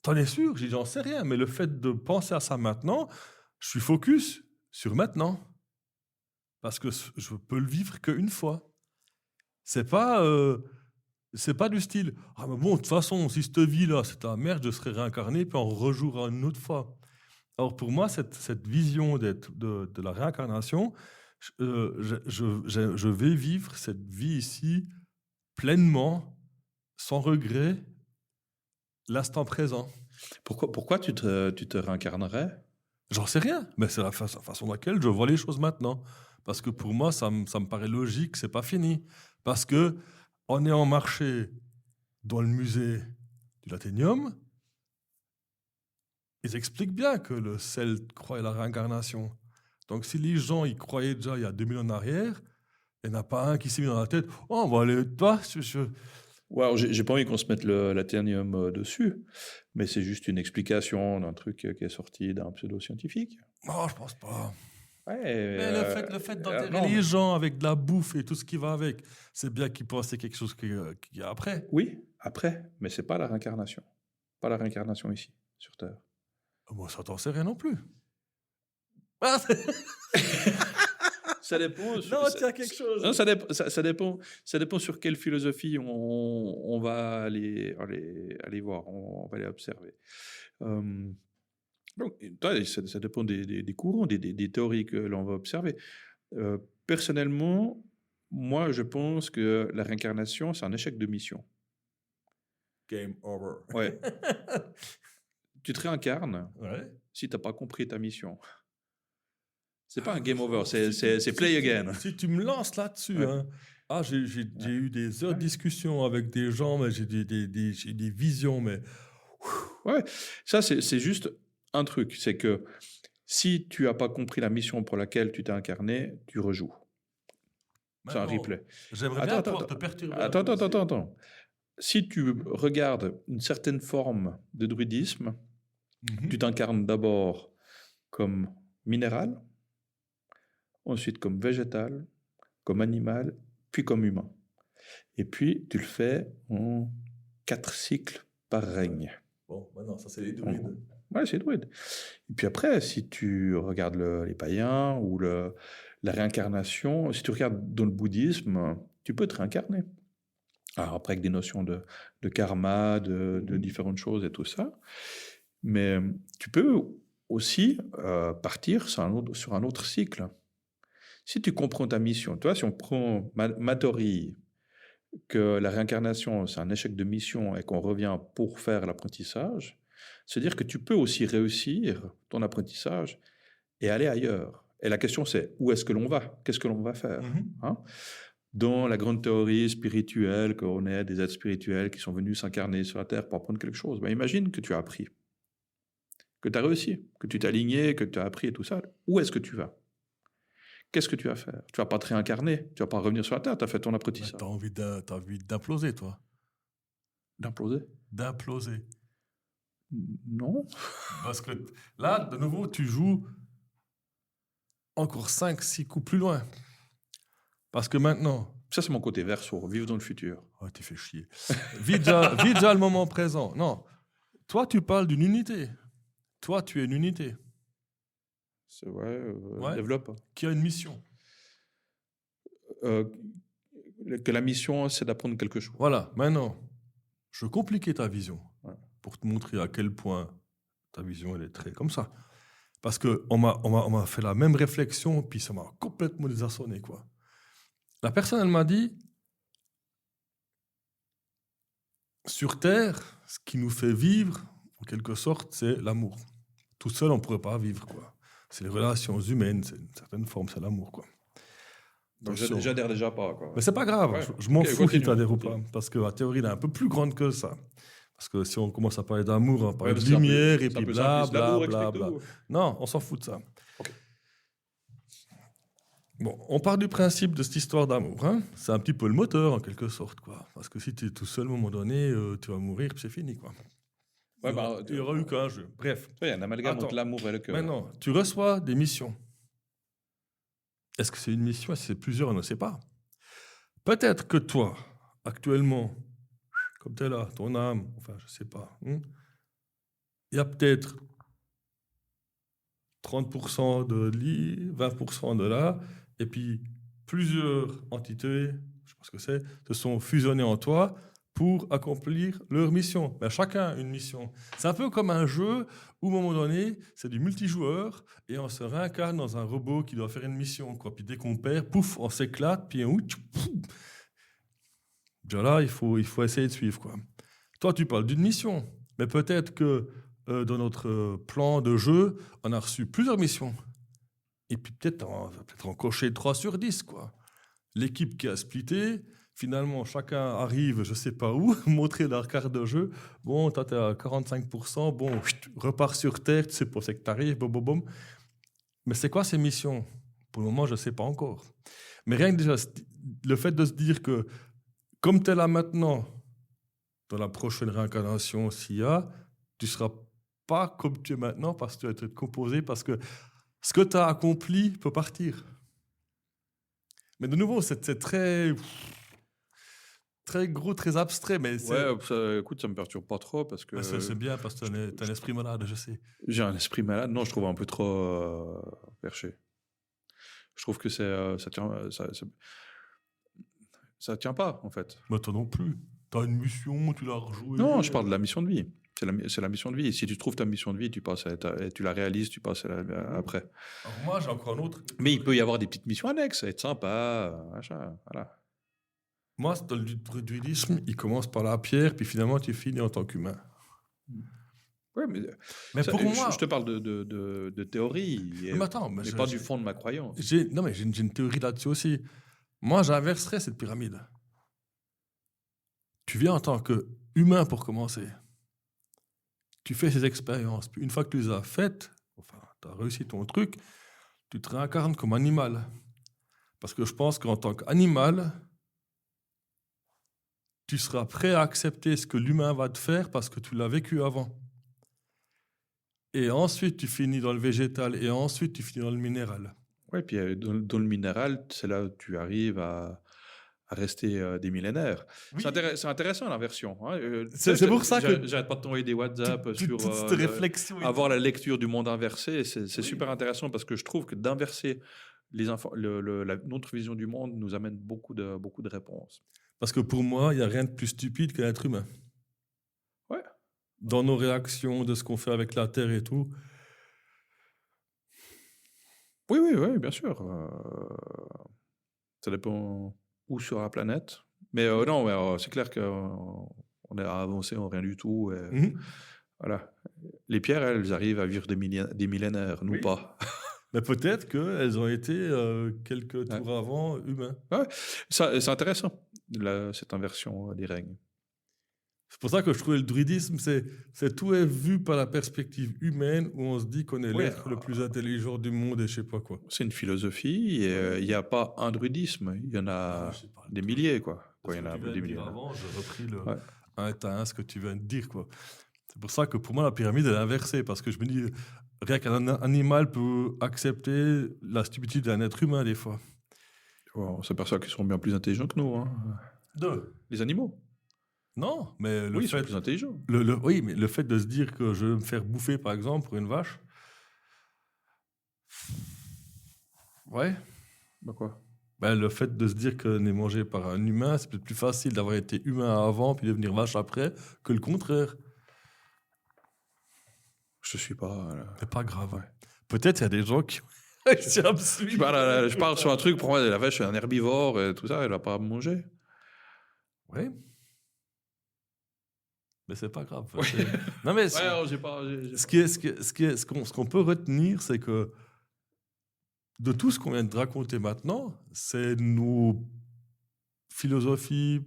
Speaker 1: T'en es sûr? J'ai dit, j'en sais rien, mais le fait de penser à ça maintenant, je suis focus sur maintenant. Parce que je peux le vivre qu'une fois. C'est pas du style, ah mais bon, de toute façon, si cette vie-là, c'est la merde, je serai réincarné, puis on rejouera une autre fois. Alors pour moi, cette vision de la réincarnation, je vais vivre cette vie ici pleinement, sans regret, l'instant présent.
Speaker 2: Pourquoi tu te réincarnerais?
Speaker 1: J'en sais rien, mais c'est la façon dans laquelle je vois les choses maintenant. Parce que pour moi, ça me paraît logique, c'est pas fini. Parce que en ayant marché dans le musée du Lathénium, ils expliquent bien que le sel croit à la réincarnation. Donc si les gens y croyaient déjà il y a 2000 ans en arrière, il n'y en a pas un qui s'est mis dans la tête « Oh, on va aller...
Speaker 2: Ouais, alors, j'ai pas envie qu'on se mette l'athénium dessus, mais c'est juste une explication d'un truc qui est sorti d'un pseudo-scientifique.
Speaker 1: Non, je pense pas.
Speaker 2: Ouais,
Speaker 1: Mais le fait d'enterrer
Speaker 2: non,
Speaker 1: les gens avec de la bouffe et tout ce qui va avec, c'est bien qu'ils pensent quelque chose qui est après.
Speaker 2: oui, après, mais c'est pas la réincarnation. Pas la réincarnation ici, sur Terre.
Speaker 1: Moi, ça t'en sais rien non plus. Ah,
Speaker 2: Ça dépend.
Speaker 1: non, tu as quelque chose.
Speaker 2: Non, ça dépend sur quelle philosophie on va aller voir, on va aller observer. Donc, ça dépend des courants, des théories que l'on va observer. Personnellement, moi, je pense que la réincarnation, c'est un échec de mission.
Speaker 1: Game over.
Speaker 2: Ouais. Tu te réincarnes
Speaker 1: Ouais.
Speaker 2: si tu n'as pas compris ta mission. C'est pas un game over, c'est play again.
Speaker 1: Si tu me lances là-dessus,
Speaker 2: Ouais.
Speaker 1: hein, j'ai eu des heures de discussion avec des gens, mais j'ai des visions, mais
Speaker 2: Ouais, ça, c'est juste un truc. C'est que si tu n'as pas compris la mission pour laquelle tu t'es incarné, tu rejoues. C'est un
Speaker 1: maintenant,
Speaker 2: replay.
Speaker 1: j'aimerais bien pouvoir te perturber.
Speaker 2: Attends. Si tu regardes une certaine forme de druidisme,
Speaker 1: Mhm.
Speaker 2: tu t'incarnes d'abord comme minéral, ensuite comme végétal, comme animal, puis comme humain. Et puis, tu le fais en 4 cycles par règne.
Speaker 1: Bon, maintenant, ça, c'est les druides.
Speaker 2: Ouais, c'est druide. Et puis après, si tu regardes les païens ou la réincarnation, si tu regardes dans le bouddhisme, tu peux te réincarner. Alors après, avec des notions de karma, de différentes choses et tout ça. Mais tu peux aussi partir sur un autre cycle. Si tu comprends ta mission, toi, si on prend ma théorie, que la réincarnation, c'est un échec de mission et qu'on revient pour faire l'apprentissage, c'est-à-dire que tu peux aussi réussir ton apprentissage et aller ailleurs. Et la question, c'est où est-ce que l'on va? Qu'est-ce que l'on va faire? Hein? Dans la grande théorie spirituelle, qu'on est des êtres spirituels qui sont venus s'incarner sur la Terre pour apprendre quelque chose, ben imagine que tu as appris, que tu as réussi, que tu t'es aligné, que tu as appris et tout ça. Où est-ce que tu vas? Qu'est-ce que tu vas faire? Tu vas pas te réincarner, tu vas pas revenir sur la Terre, tu as fait ton apprentissage.
Speaker 1: T'as envie d'imploser, toi.
Speaker 2: D'imploser?
Speaker 1: D'imploser.
Speaker 2: Non.
Speaker 1: Parce que là, de nouveau, tu joues encore 5-6 coups plus loin. Parce que maintenant...
Speaker 2: Ça, c'est mon côté verso, vivre dans le futur.
Speaker 1: Oh, t'es fait chier. Vis déjà le moment présent. Non. Toi, tu parles d'une unité. Toi, tu es une unité.
Speaker 2: C'est vrai,
Speaker 1: Ouais.
Speaker 2: développe.
Speaker 1: Qui a une mission.
Speaker 2: Que la mission, c'est d'apprendre quelque chose.
Speaker 1: Voilà. Maintenant, je compliquais ta vision.
Speaker 2: Ouais.
Speaker 1: Pour te montrer à quel point ta vision, elle est très comme ça. Parce qu'on m'a fait la même réflexion, puis ça m'a complètement désarçonné, quoi. La personne, elle m'a dit, sur Terre, ce qui nous fait vivre, en quelque sorte, c'est l'amour. Tout seul, on ne pourrait pas vivre, quoi. C'est les relations humaines, c'est une certaine forme, c'est l'amour, quoi.
Speaker 2: Donc, j'adhère déjà pas, quoi.
Speaker 1: Mais c'est pas grave,
Speaker 2: Ouais.
Speaker 1: je m'en fous si tu adhères ou pas,
Speaker 2: continue.
Speaker 1: parce que la théorie, elle est un peu plus grande que ça. Parce que si on commence à parler d'amour, on va parler
Speaker 2: Ouais,
Speaker 1: de
Speaker 2: c'est un peu-
Speaker 1: lumière, et
Speaker 2: c'est un
Speaker 1: puis
Speaker 2: peu
Speaker 1: bla,
Speaker 2: simpliste.
Speaker 1: bla,
Speaker 2: L'amour,
Speaker 1: bla,
Speaker 2: explique
Speaker 1: bla.
Speaker 2: tout.
Speaker 1: Non, on s'en fout de ça.
Speaker 2: Ok.
Speaker 1: Bon, on part du principe de cette histoire d'amour. Hein. C'est un petit peu le moteur, en quelque sorte, quoi. Parce que si tu es tout seul, à un moment donné, tu vas mourir, puis c'est fini, quoi.
Speaker 2: Ouais,
Speaker 1: Il y aura eu qu'un jeu. Bref.
Speaker 2: Il y a un amalgame
Speaker 1: Attends.
Speaker 2: entre l'amour et le cœur.
Speaker 1: Maintenant, tu reçois des missions. Est-ce que c'est une mission? Est-ce que c'est plusieurs? On ne sait pas. Peut-être que toi, actuellement, comme tu es là, ton âme, enfin, je ne sais pas, il y a peut-être 30% de li, 20% de là, et puis plusieurs entités, je pense que c'est, se sont fusionnées en toi pour accomplir leur mission. Ben, chacun une mission. C'est un peu comme un jeu où, à un moment donné, c'est du multijoueur et on se réincarne dans un robot qui doit faire une mission, quoi. Puis dès qu'on perd, pouf, on s'éclate, puis déjà là, il faut essayer de suivre, quoi. Toi, tu parles d'une mission, mais peut-être que dans notre plan de jeu, on a reçu plusieurs missions. Et puis peut-être en cocher 3 sur 10, quoi. L'équipe qui a splitté, finalement, chacun arrive, je ne sais pas où, montrer leur carte de jeu. Bon, toi, tu es à 45%, bon, repars sur Terre, tu sais pas où c'est que tu arrives, boum, boum, boum. Mais c'est quoi ces missions? Pour le moment, je ne sais pas encore. Mais rien que déjà, le fait de se dire que, comme tu es là maintenant, dans la prochaine réincarnation, s'il y a, tu ne seras pas comme tu es maintenant parce que tu vas être composé, parce que ce que tu as accompli peut partir. Mais de nouveau, c'est très, très gros, très abstrait. Mais
Speaker 2: écoute, ça me perturbe pas trop parce que
Speaker 1: c'est bien parce que tu as un esprit malade, je sais.
Speaker 2: J'ai un esprit malade. Non, je trouve un peu trop perché. Je trouve que ça tient pas, en fait.
Speaker 1: Mais toi non plus. Tu as une mission, tu l'as rejouée.
Speaker 2: Non, je parle de la mission de vie. C'est la mission de vie. Et si tu trouves ta mission de vie, tu la réalises, tu passes après.
Speaker 1: Alors moi, j'ai encore un autre.
Speaker 2: Mais il peut y avoir des petites missions annexes, être sympa, machin, voilà.
Speaker 1: Moi, dans le druidisme, il commence par la pierre, puis finalement, tu finis en tant qu'humain.
Speaker 2: Ouais,
Speaker 1: mais pour moi...
Speaker 2: Je te parle de théorie, mais pas du fond de ma croyance.
Speaker 1: Non, mais j'ai une théorie là-dessus aussi. Moi, j'inverserais cette pyramide. Tu viens en tant qu'humain pour commencer. Tu fais ces expériences. Puis une fois que tu les as faites, enfin, tu as réussi ton truc, tu te réincarnes comme animal. Parce que je pense qu'en tant qu'animal, tu seras prêt à accepter ce que l'humain va te faire parce que tu l'as vécu avant. Et ensuite, tu finis dans le végétal et ensuite, tu finis dans le minéral.
Speaker 2: Oui, puis dans le minéral, c'est là où tu arrives à rester des millénaires. Oui. C'est intéressant l'inversion. Hein.
Speaker 1: C'est pour ça que...
Speaker 2: J'arrête pas de t'envoyer des WhatsApp sur
Speaker 1: cette réflexion.
Speaker 2: Avoir la lecture du monde inversé. C'est super intéressant parce que je trouve que d'inverser notre vision du monde nous amène beaucoup de réponses.
Speaker 1: Parce que pour moi, il n'y a rien de plus stupide qu'un être humain.
Speaker 2: Ouais.
Speaker 1: Dans nos réactions, de ce qu'on fait avec la Terre et tout.
Speaker 2: Oui, bien sûr. Ça dépend où sur la planète. Mais non, c'est clair qu'on est avancé en rien du tout. Voilà. Les pierres, elles arrivent à vivre des millénaires, nous pas.
Speaker 1: Mais peut-être qu'elles ont été quelques tours avant humains.
Speaker 2: Ouais, c'est intéressant, cette inversion des règnes.
Speaker 1: C'est pour ça que je trouvais le druidisme, c'est tout est vu par la perspective humaine où on se dit qu'on est l'être le plus intelligent du monde et je sais pas quoi.
Speaker 2: C'est une philosophie et il n'y a pas un druidisme, il y en a des milliers, quoi. Il y en a des milliers.
Speaker 1: Avant, j'ai repris un à un ce que tu viens de dire, quoi. C'est pour ça que pour moi, la pyramide est inversée parce que je me dis, rien qu'un animal peut accepter la stupidité d'un être humain des fois.
Speaker 2: On s'aperçoit qu'ils sont bien plus intelligents que nous. Hein. Les animaux.
Speaker 1: Non, mais
Speaker 2: ils sont plus intelligents.
Speaker 1: Oui, mais le fait de se dire que je vais me faire bouffer, par exemple, pour une vache. Ouais.
Speaker 2: Bah quoi?
Speaker 1: Le fait de se dire qu'on est mangé par un humain, c'est peut-être plus facile d'avoir été humain avant puis devenir vache après que le contraire.
Speaker 2: Je suis pas.
Speaker 1: C'est pas grave. Ouais. Peut-être il y a des gens qui.
Speaker 2: Je parle sur un truc, pour moi, la vache, c'est un herbivore et tout ça, elle va pas manger.
Speaker 1: Oui. Mais c'est pas grave. Non, mais ce qu'on peut retenir, c'est que de tout ce qu'on vient de raconter maintenant, c'est nos philosophies,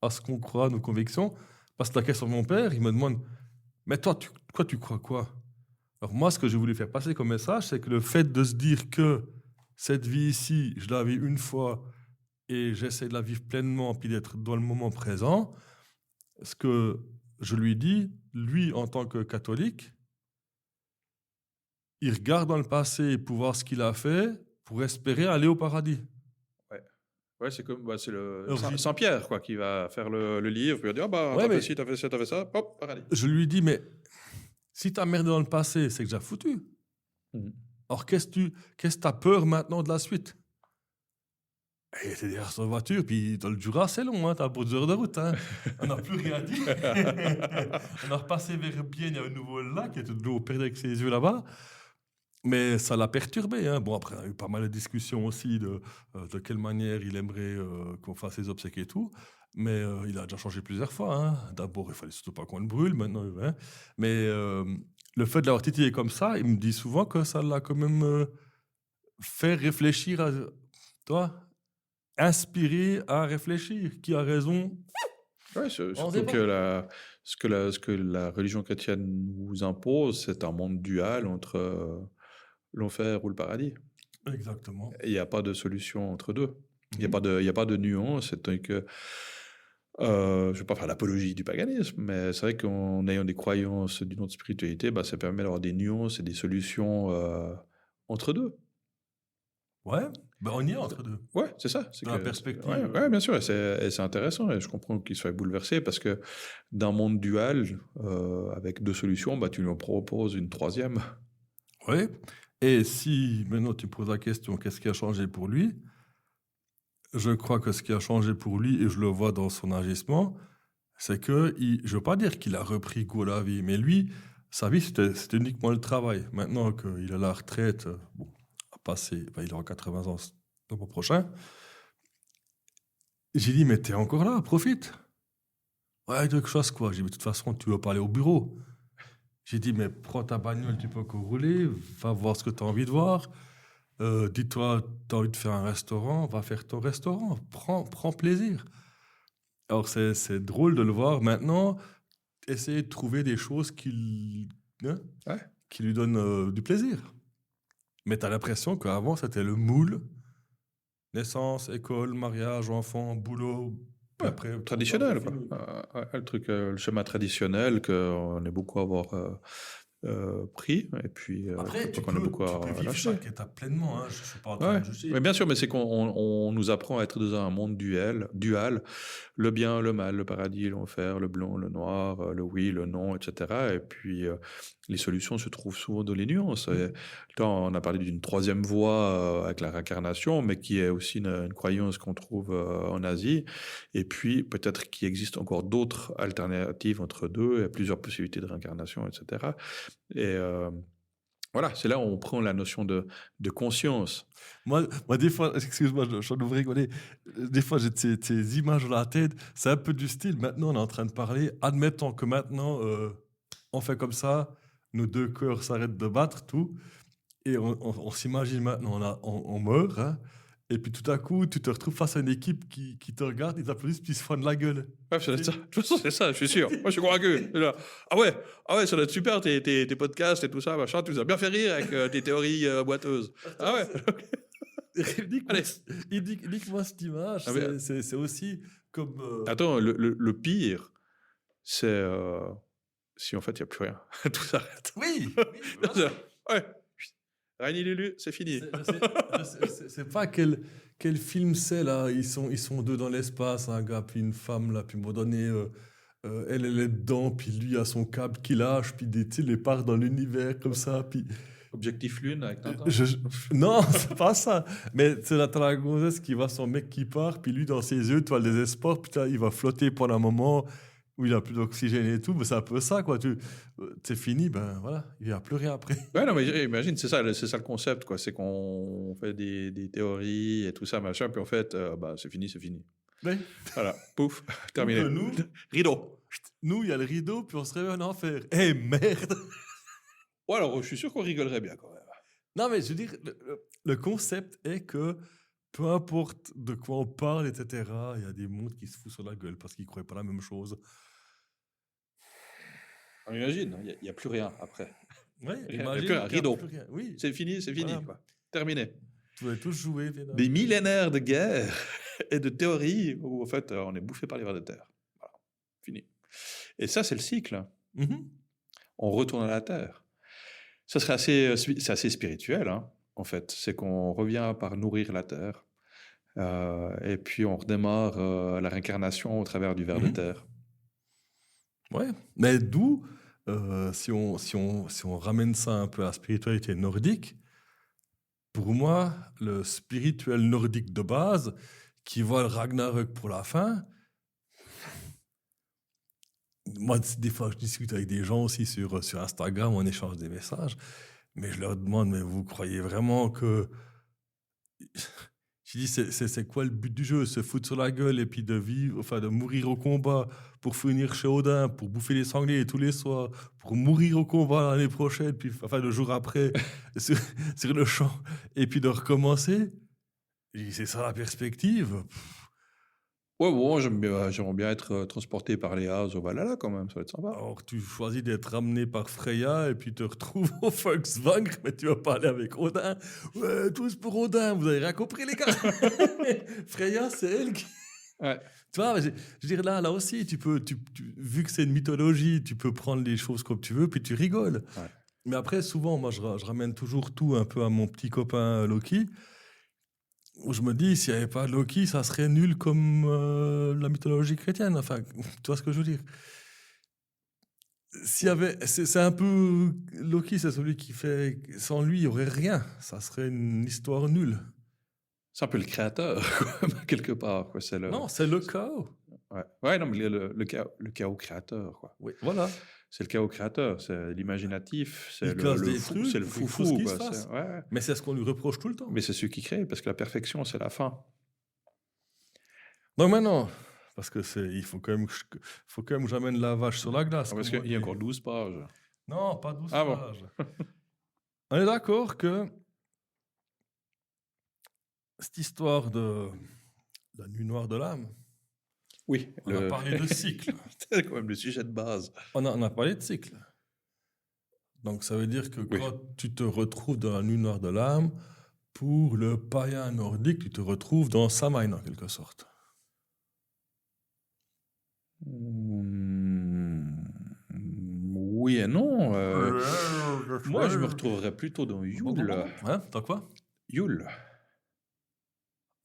Speaker 1: à ce qu'on croit, nos convictions. Parce que la question de mon père, il me demande, mais toi, tu crois quoi? Alors moi, ce que j'ai voulu faire passer comme message, c'est que le fait de se dire que cette vie ici, je la vis une fois et j'essaie de la vivre pleinement puis d'être dans le moment présent, ce que je lui dis, lui, en tant que catholique, il regarde dans le passé pour voir ce qu'il a fait pour espérer aller au paradis.
Speaker 2: Ouais, c'est comme c'est le Saint-Pierre quoi, qui va faire le livre, puis il va dire t'as fait ci, t'as fait ça, t'as fait ça, hop, paradis.
Speaker 1: Je lui dis, mais si t'as merdé dans le passé, c'est que j'ai foutu. Alors qu'est-ce que t'as peur maintenant de la suite? Et t'es derrière sa voiture, puis dans le Jura, c'est long, hein, t'as pour 2 heures de route. Hein. On n'a plus rien dit. On a repassé vers Bienne, il y a un nouveau lac, il y a de l'eau perdue avec ses yeux là-bas. Mais ça l'a perturbé. Hein. Bon, après, il y a eu pas mal de discussions aussi de quelle manière il aimerait qu'on fasse ses obsèques et tout. Mais il a déjà changé plusieurs fois. Hein. D'abord, il fallait surtout pas qu'on le brûle, maintenant. Hein. Mais le fait de l'avoir titillé comme ça, il me dit souvent que ça l'a quand même fait réfléchir à... Toi, inspiré à réfléchir. Qui a raison?
Speaker 2: Oui, surtout que ce que la religion chrétienne nous impose, c'est un monde dual entre l'enfer ou le paradis.
Speaker 1: Exactement.
Speaker 2: Il n'y a pas de solution entre deux. Il n'y a pas de nuance. C'est que Je ne vais pas faire l'apologie du paganisme, mais c'est vrai qu'en ayant des croyances d'une autre spiritualité, ça permet d'avoir des nuances et des solutions entre deux.
Speaker 1: Ouais, ben on y est entre deux.
Speaker 2: Ouais, c'est ça. C'est
Speaker 1: Dans la
Speaker 2: que,
Speaker 1: perspective.
Speaker 2: ouais, bien sûr, et c'est intéressant, et je comprends qu'il soit bouleversé parce que d'un monde dual, avec deux solutions, tu lui en proposes une troisième.
Speaker 1: Ouais. Et si maintenant tu poses la question, qu'est-ce qui a changé pour lui? Je crois que ce qui a changé pour lui, et je le vois dans son agissement, c'est que, je veux pas dire qu'il a repris goût à la vie, mais lui, sa vie, c'était uniquement le travail. Maintenant qu'il a la retraite, bon, à passer, il aura 80 ans le mois prochain, j'ai dit, mais t'es encore là, profite. Ouais, quelque chose quoi. J'ai dit, mais de toute façon, tu vas pas aller au bureau. J'ai dit, mais prends ta bagnole, tu peux encore rouler, va voir ce que tu as envie de voir. Dis-toi, tu as envie de faire un restaurant, va faire ton restaurant, prends plaisir. Alors, c'est drôle de le voir maintenant, essayer de trouver des choses hein,
Speaker 2: Ouais.
Speaker 1: qui lui donnent du plaisir. Mais tu as l'impression qu'avant, c'était le moule. Naissance, école, mariage, enfant, boulot. Puis
Speaker 2: Ouais,
Speaker 1: après,
Speaker 2: traditionnel,
Speaker 1: c'est
Speaker 2: quoi.
Speaker 1: fini.
Speaker 2: Le truc, le schéma traditionnel qu'on est beaucoup à avoir pris, et puis
Speaker 1: Après, tu
Speaker 2: qu'on est beaucoup
Speaker 1: peux
Speaker 2: à
Speaker 1: vivre
Speaker 2: lâcher.
Speaker 1: chaque étape pleinement. Hein. Je ne suis pas en train
Speaker 2: Ouais,
Speaker 1: de juger.
Speaker 2: mais bien sûr, mais c'est qu'on nous apprend à être dans un monde dual, le bien, le mal, le paradis, l'enfer, le blanc, le noir, le oui, le non, etc. Et puis, les solutions se trouvent souvent dans les nuances. Et, là, on a parlé d'une troisième voie avec la réincarnation, mais qui est aussi une croyance qu'on trouve en Asie. Et puis, peut-être qu'il existe encore d'autres alternatives entre deux, il y a plusieurs possibilités de réincarnation, etc. Et voilà, c'est là où on prend la notion de conscience.
Speaker 1: Moi, des fois, excuse-moi, je suis en train de rigoler. Des fois, j'ai ces images dans la tête. C'est un peu du style. Maintenant, on est en train de parler. Admettons que maintenant, on fait comme ça. Nos deux cœurs s'arrêtent de battre, tout. Et on s'imagine maintenant, on meurt. Hein, et puis tout à coup, tu te retrouves face à une équipe qui te regarde, ils applaudissent, puis ils se font de la gueule.
Speaker 2: Ouais, ça doit être ça. De toute façon, c'est ça, je suis sûr. Moi, je suis convaincu. Là, ah ouais, ça doit être super, tes podcasts et tout ça, machin. Tu nous as bien fait rire avec tes théories boiteuses. Ah ouais. Allez.
Speaker 1: Nique-moi cette image.
Speaker 2: Ah, mais-
Speaker 1: C'est aussi comme.
Speaker 2: Attends, le pire, c'est si en fait, il n'y a plus rien. Tout s'arrête.
Speaker 1: Oui,
Speaker 2: Ouais. Rani Lulu, c'est fini.
Speaker 1: Je sais pas quel film c'est là. Ils sont deux dans l'espace, un gars puis une femme là. Puis à un moment donné, elle est dedans, puis lui a son câble qui lâche, puis il part dans l'univers comme ça. Puis
Speaker 2: Objectif Lune avec Tintin.
Speaker 1: non, c'est pas ça. Mais c'est la gonzesse qui voit son mec qui part, puis lui dans ses yeux, tu vois le désespoir, putain, il va flotter pendant un moment où il a plus d'oxygène et tout. Mais c'est un peu ça, quoi. C'est fini, ben voilà, il n'y a plus rien après.
Speaker 2: Ouais, non, mais imagine, c'est ça le concept, quoi. C'est qu'on fait des théories et tout ça, machin, puis en fait, c'est fini.
Speaker 1: Mais
Speaker 2: Voilà, pouf, terminé.
Speaker 1: nous,
Speaker 2: Rideau.
Speaker 1: il y a le rideau, puis on se réveille en enfer. Eh merde!
Speaker 2: Ouais, alors, je suis sûr qu'on rigolerait bien, quand même.
Speaker 1: Non, mais je veux dire, le concept est que peu importe de quoi on parle, etc., il y a des mondes qui se foutent sur la gueule parce qu'ils ne croient pas la même chose.
Speaker 2: On imagine, il n'y a plus rien après.
Speaker 1: Ouais,
Speaker 2: Il y a
Speaker 1: imagine.
Speaker 2: plus un
Speaker 1: qu'il y a
Speaker 2: rideau.
Speaker 1: plus rien. Oui,
Speaker 2: C'est fini,
Speaker 1: Voilà.
Speaker 2: quoi. Terminé.
Speaker 1: tu vas tous jouer. Évidemment.
Speaker 2: Des millénaires de guerre et de théories où, en fait, on est bouffé par les vers de terre. Voilà, fini. Et ça, c'est le cycle.
Speaker 1: Mhm.
Speaker 2: On retourne à la terre. Ça serait c'est assez spirituel, hein, en fait. C'est qu'on revient par nourrir la terre. Et puis on redémarre la réincarnation au travers du ver de terre.
Speaker 1: Ouais, mais d'où, si on ramène ça un peu à la spiritualité nordique, pour moi, le spirituel nordique de base, qui voit le Ragnarök pour la fin, moi, des fois, je discute avec des gens aussi sur Instagram, on échange des messages, mais je leur demande, mais vous croyez vraiment que... Je dis, c'est quoi le but du jeu? Se foutre sur la gueule et puis de vivre, enfin de mourir au combat pour finir chez Odin, pour bouffer les sangliers tous les soirs, pour mourir au combat l'année prochaine, puis enfin le jour après sur le champ, et puis de recommencer. Je dis, c'est ça la perspective.
Speaker 2: Ouais, bon, j'aimerais bien être transporté par les Haas au Valhalla quand même, ça va être sympa.
Speaker 1: Alors tu choisis d'être ramené par Freya et puis te retrouves au Volkswagen, mais tu vas pas aller avec Odin. Ouais, tous pour Odin, vous avez rien compris les gars. Freya, c'est elle qui...
Speaker 2: Ouais.
Speaker 1: Tu vois, je veux dire, là aussi, vu que c'est une mythologie, tu peux prendre les choses comme tu veux, puis tu rigoles.
Speaker 2: Ouais.
Speaker 1: Mais après, souvent, moi, je ramène toujours tout un peu à mon petit copain Loki, où je me dis, s'il n'y avait pas Loki, ça serait nul comme la mythologie chrétienne. Enfin, tu vois ce que je veux dire? C'est un peu Loki, c'est celui qui fait. Sans lui, il n'y aurait rien. Ça serait une histoire nulle.
Speaker 2: C'est un peu le créateur, quoi, quelque part. Quoi.
Speaker 1: Non, c'est le chaos.
Speaker 2: Ouais, non, mais le chaos créateur, quoi.
Speaker 1: Oui, voilà.
Speaker 2: C'est le chaos créateur, c'est l'imaginatif, c'est
Speaker 1: Il casse
Speaker 2: le
Speaker 1: des
Speaker 2: fou,
Speaker 1: trucs,
Speaker 2: c'est le
Speaker 1: il faut quelque chose
Speaker 2: foufou,
Speaker 1: qui
Speaker 2: quoi.
Speaker 1: se fasse.
Speaker 2: Ouais.
Speaker 1: Mais c'est ce qu'on lui reproche tout le temps.
Speaker 2: Mais c'est celui qui crée, parce que la perfection, c'est la fin.
Speaker 1: Donc maintenant, parce que il faut quand même que j'amène la vache sur la glace.
Speaker 2: Parce
Speaker 1: comme on
Speaker 2: qu'il y a
Speaker 1: dit.
Speaker 2: encore 12 pages.
Speaker 1: Non, pas 12
Speaker 2: Ah bon.
Speaker 1: pages. On est d'accord que cette histoire de la nuit noire de l'âme,
Speaker 2: Oui.
Speaker 1: on a parlé de cycle.
Speaker 2: C'est quand même le sujet de base.
Speaker 1: On a parlé de cycle. Donc ça veut dire que quand tu te retrouves dans la nuit noire de l'âme, pour le païen nordique, tu te retrouves dans Samhain en quelque sorte.
Speaker 2: Oui et non. Moi, je me retrouverais plutôt dans Yule.
Speaker 1: Hein, t'as quoi?
Speaker 2: Yule.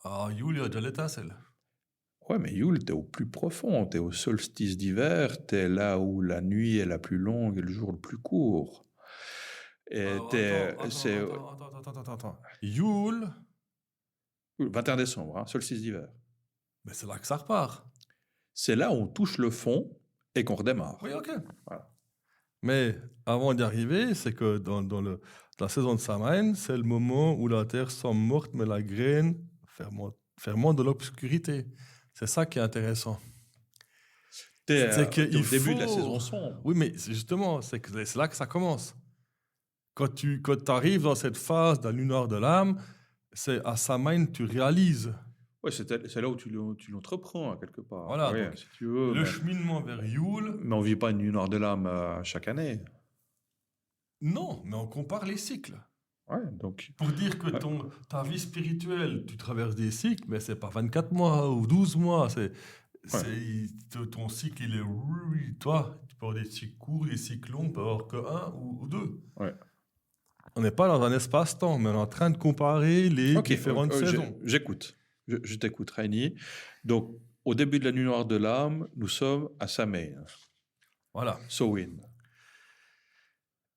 Speaker 1: Ah, Yule, il y a déjà l'étincelle.
Speaker 2: Ouais, mais Yule, t'es au plus profond, t'es au solstice d'hiver, t'es là où la nuit est la plus longue et le jour le plus court. Et
Speaker 1: Attends. Yule.
Speaker 2: 21 décembre, hein, solstice d'hiver.
Speaker 1: Mais c'est là que ça repart.
Speaker 2: C'est là où on touche le fond et qu'on redémarre.
Speaker 1: Oui, ok.
Speaker 2: Voilà.
Speaker 1: Mais avant d'y arriver, c'est que dans la saison de Samhain, c'est le moment où la terre semble morte, mais la graine fermente de l'obscurité. C'est ça qui est intéressant.
Speaker 2: T'es au début de la saison sombre.
Speaker 1: Oui, mais justement, c'est là que ça commence. Quand tu arrives dans cette phase de la nuit noire de l'âme, c'est à Samhain tu réalises.
Speaker 2: Ouais, c'est là où tu l'entreprends, hein, quelque part.
Speaker 1: Voilà,
Speaker 2: ouais,
Speaker 1: donc,
Speaker 2: si tu veux,
Speaker 1: le cheminement vers Yule.
Speaker 2: Mais on ne vit pas une nuit noire de l'âme chaque année.
Speaker 1: Non, mais on compare les cycles.
Speaker 2: Ouais, donc...
Speaker 1: Pour dire que ta vie spirituelle, tu traverses des cycles, mais c'est pas 24 mois ou 12 mois. Ton cycle, il est... Toi, tu peux avoir des cycles courts, des cycles longs, tu peux avoir que un ou deux.
Speaker 2: Ouais.
Speaker 1: On n'est pas dans un espace-temps, mais on est en train de comparer les différentes saisons.
Speaker 2: J'écoute. Je t'écoute, Rainy. Donc, au début de la nuit noire de l'âme, nous sommes à Samhain.
Speaker 1: Voilà.
Speaker 2: Samhain.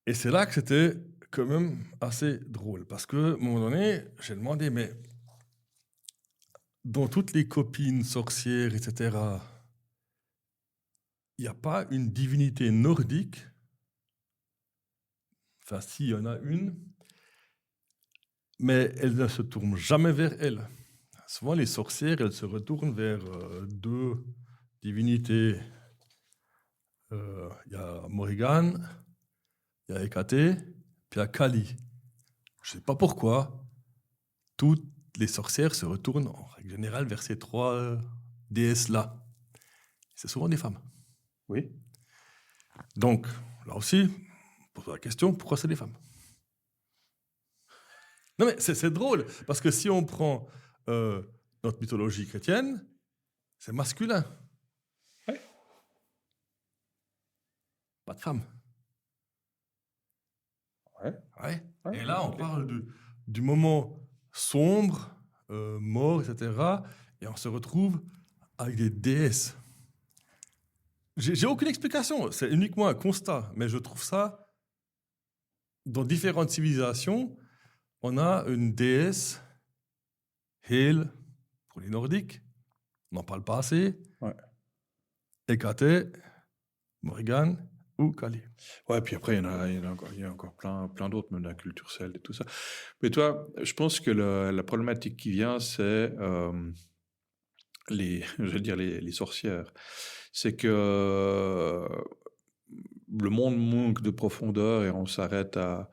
Speaker 1: Et c'est là que c'était quand même assez drôle. Parce qu'à un moment donné, j'ai demandé, mais dans toutes les copines sorcières, etc., il n'y a pas une divinité nordique. Enfin, si, il y en a une. Mais elle ne se tourne jamais vers elle. Souvent, les sorcières, elles se retournent vers deux divinités. Il y a Morrigan, il y a Hécate, puis il y a Kali. Je ne sais pas pourquoi, toutes les sorcières se retournent en règle générale vers ces trois déesses-là. C'est souvent des femmes.
Speaker 2: Oui.
Speaker 1: Donc, là aussi, on pose la question, pourquoi c'est des femmes? Non mais c'est drôle, parce que si on prend notre mythologie chrétienne, c'est masculin.
Speaker 2: Oui.
Speaker 1: Pas de femmes.
Speaker 2: Ouais.
Speaker 1: Et là, on parle du moment sombre, mort, etc. Et on se retrouve avec des déesses. J'ai aucune explication, c'est uniquement un constat, mais je trouve ça, dans différentes civilisations, on a une déesse, Hel, pour les Nordiques, on n'en parle pas assez, Hécate, Morrigan ou Kali.
Speaker 2: Ouais, puis après, il y a encore plein d'autres, même de la culture celte et tout ça. Mais toi, je pense que la problématique qui vient, c'est les sorcières. C'est que le monde manque de profondeur et on s'arrête à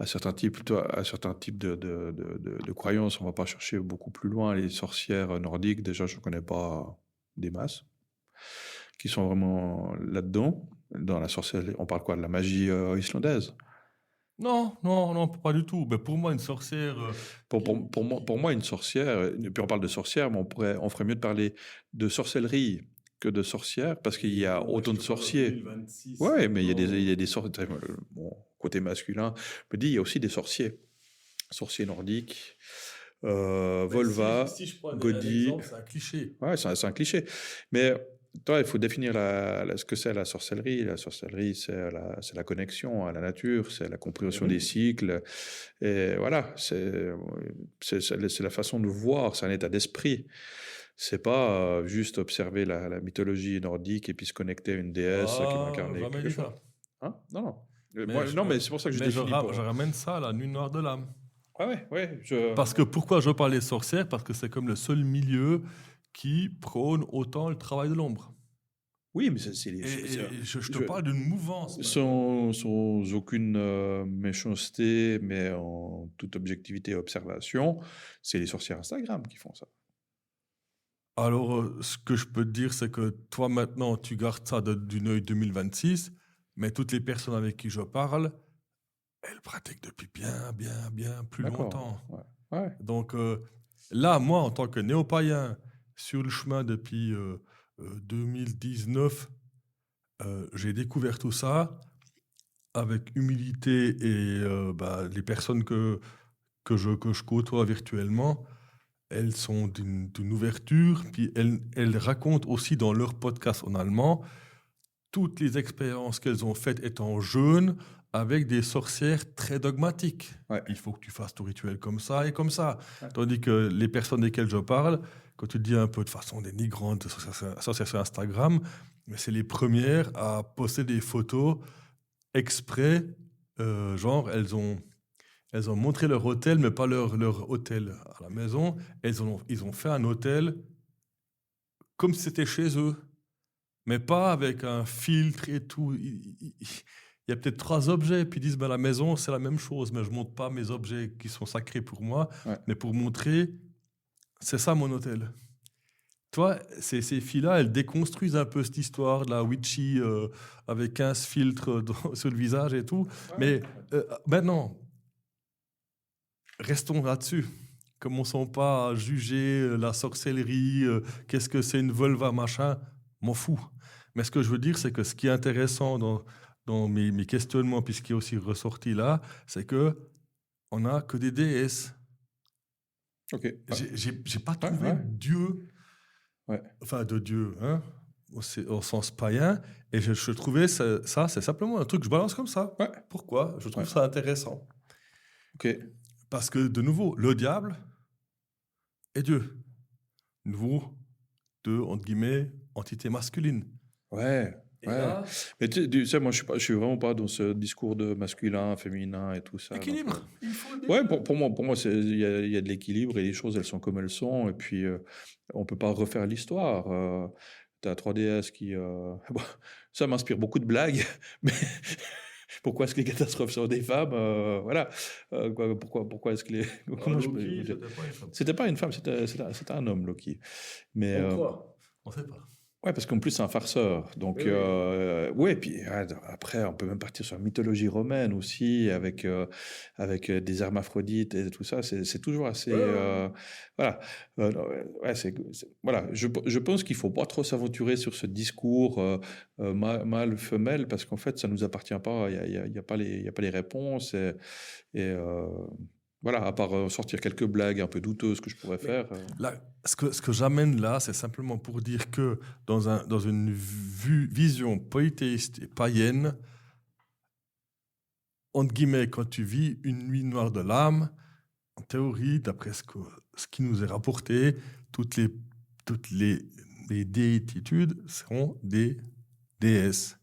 Speaker 2: certains types de croyances. On ne va pas chercher beaucoup plus loin. Les sorcières nordiques, déjà, je ne connais pas des masses qui sont vraiment là-dedans. Dans la sorcellerie, on parle quoi? De la magie islandaise?
Speaker 1: Non, non, non, pas du tout. Ben, pour moi, une sorcière
Speaker 2: Pour moi, une sorcière, et puis on parle de sorcière, mais on ferait mieux de parler de sorcellerie que de sorcière, parce qu'il y a
Speaker 1: ouais,
Speaker 2: autant
Speaker 1: je
Speaker 2: de
Speaker 1: te parle de
Speaker 2: sorciers.
Speaker 1: 2026
Speaker 2: Ouais, mais
Speaker 1: maintenant.
Speaker 2: il y a des sorciers. Bon, côté masculin, me dit, il y a aussi des sorciers. Sorciers nordiques,
Speaker 1: Ben,
Speaker 2: Volva,
Speaker 1: si je prends un
Speaker 2: Godi.
Speaker 1: exemple, c'est un cliché.
Speaker 2: Ouais, c'est un cliché. Mais toi, il faut définir ce que c'est la sorcellerie. La sorcellerie, c'est la connexion à la nature, c'est la compréhension des cycles. Et voilà, c'est la façon de voir, c'est un état d'esprit. C'est pas juste observer la mythologie nordique et puis se connecter à une déesse qui va
Speaker 1: Ah,
Speaker 2: incarner
Speaker 1: jamais
Speaker 2: quelque
Speaker 1: dit
Speaker 2: chose.
Speaker 1: ça.
Speaker 2: Hein? Non, non.
Speaker 1: Mais,
Speaker 2: Non, mais c'est pour ça que je définis
Speaker 1: je
Speaker 2: pour.
Speaker 1: ramène ça à la nuit noire de l'âme.
Speaker 2: Ah ouais, ouais.
Speaker 1: Parce que pourquoi je parle des sorcières? Parce que c'est comme le seul milieu qui prône autant le travail de l'ombre.
Speaker 2: Oui, mais c'est
Speaker 1: Et je te
Speaker 2: je-
Speaker 1: parle d'une mouvance
Speaker 2: sans aucune méchanceté, mais en toute objectivité et observation, c'est les sorcières Instagram qui font ça.
Speaker 1: Alors, ce que je peux te dire, c'est que toi, maintenant, tu gardes ça d'une œil 2026, mais toutes les personnes avec qui je parle, elles pratiquent depuis bien, bien, bien plus
Speaker 2: D'accord.
Speaker 1: longtemps.
Speaker 2: Ouais. Ouais.
Speaker 1: Donc là, moi, en tant que néo-païen, sur le chemin depuis 2019, j'ai découvert tout ça avec humilité et les personnes que je côtoie virtuellement, elles sont d'une ouverture, puis elles racontent aussi dans leur podcast en allemand toutes les expériences qu'elles ont faites étant jeunes avec des sorcières très dogmatiques.
Speaker 2: Ouais.
Speaker 1: Il faut que tu fasses ton rituel comme ça et comme ça.
Speaker 2: Ouais.
Speaker 1: Tandis que les personnes desquelles je parle, quand tu dis un peu de façon dénigrante, association Instagram, mais c'est les premières à poster des photos exprès, genre elles ont montré leur hôtel, mais pas leur hôtel à la maison. Ils ont fait un hôtel comme si c'était chez eux, mais pas avec un filtre et tout. Il y a peut-être 3 objets, puis ils disent, ben, la maison, c'est la même chose, mais je ne montre pas mes objets qui sont sacrés pour moi,
Speaker 2: Ouais.
Speaker 1: mais pour montrer, c'est ça mon hôtel. Toi, ces filles-là, elles déconstruisent un peu cette histoire de la witchy avec 15 filtres sur le visage et tout. Mais maintenant, restons là-dessus. Commençons pas à juger la sorcellerie, qu'est-ce que c'est une vulva, machin, m'en fous. Mais ce que je veux dire, c'est que ce qui est intéressant dans mes questionnements, puis ce qui est aussi ressorti là, c'est que on n'a que des déesses.
Speaker 2: Ok. Ouais.
Speaker 1: J'ai pas trouvé
Speaker 2: ouais.
Speaker 1: de Dieu,
Speaker 2: Ouais.
Speaker 1: enfin de Dieu, hein, au sens païen, et je trouvais ça, c'est simplement un truc que je balance comme ça.
Speaker 2: Ouais.
Speaker 1: Pourquoi? Je trouve
Speaker 2: Ouais.
Speaker 1: ça intéressant.
Speaker 2: Ok.
Speaker 1: Parce que, de nouveau, le diable est Dieu. Nouveau, deux, entre guillemets, entités masculines.
Speaker 2: Ouais.
Speaker 1: Et
Speaker 2: Ouais.
Speaker 1: là,
Speaker 2: Mais tu sais, moi, je suis vraiment pas dans ce discours de masculin, féminin et tout ça. Donc,
Speaker 1: équilibre. Il faut le
Speaker 2: ouais,
Speaker 1: dire.
Speaker 2: pour moi, il y a de l'équilibre et les choses, elles sont comme elles sont. Et puis, on peut pas refaire l'histoire. T'as 3DS qui. Bon, ça m'inspire beaucoup de blagues, mais pourquoi est-ce que les catastrophes sont des femmes? Voilà. Pourquoi est-ce que les. Comment je peux
Speaker 1: Loki,
Speaker 2: dire?
Speaker 1: c'était pas une femme.
Speaker 2: C'était pas une femme, c'était un homme, Loki. Mais.
Speaker 1: On croit. On sait pas.
Speaker 2: Ouais, parce qu'en plus, c'est un farceur. Donc,
Speaker 1: Oui, oui.
Speaker 2: ouais, puis après, on peut même partir sur la mythologie romaine aussi, avec des hermaphrodites et tout ça. C'est toujours assez.
Speaker 1: Ouais, ouais.
Speaker 2: Voilà. Non, ouais, voilà. Je pense qu'il faut pas trop s'aventurer sur ce discours mâle-femelle, parce qu'en fait, ça nous appartient pas. Il y a pas les réponses. Voilà, à part sortir quelques blagues un peu douteuses que je pourrais
Speaker 1: Mais
Speaker 2: faire.
Speaker 1: là, ce que j'amène là, c'est simplement pour dire que dans une vision polythéiste et païenne, entre guillemets, quand tu vis une nuit noire de l'âme, en théorie, d'après ce qui nous est rapporté, toutes les déitudes seront des déesses.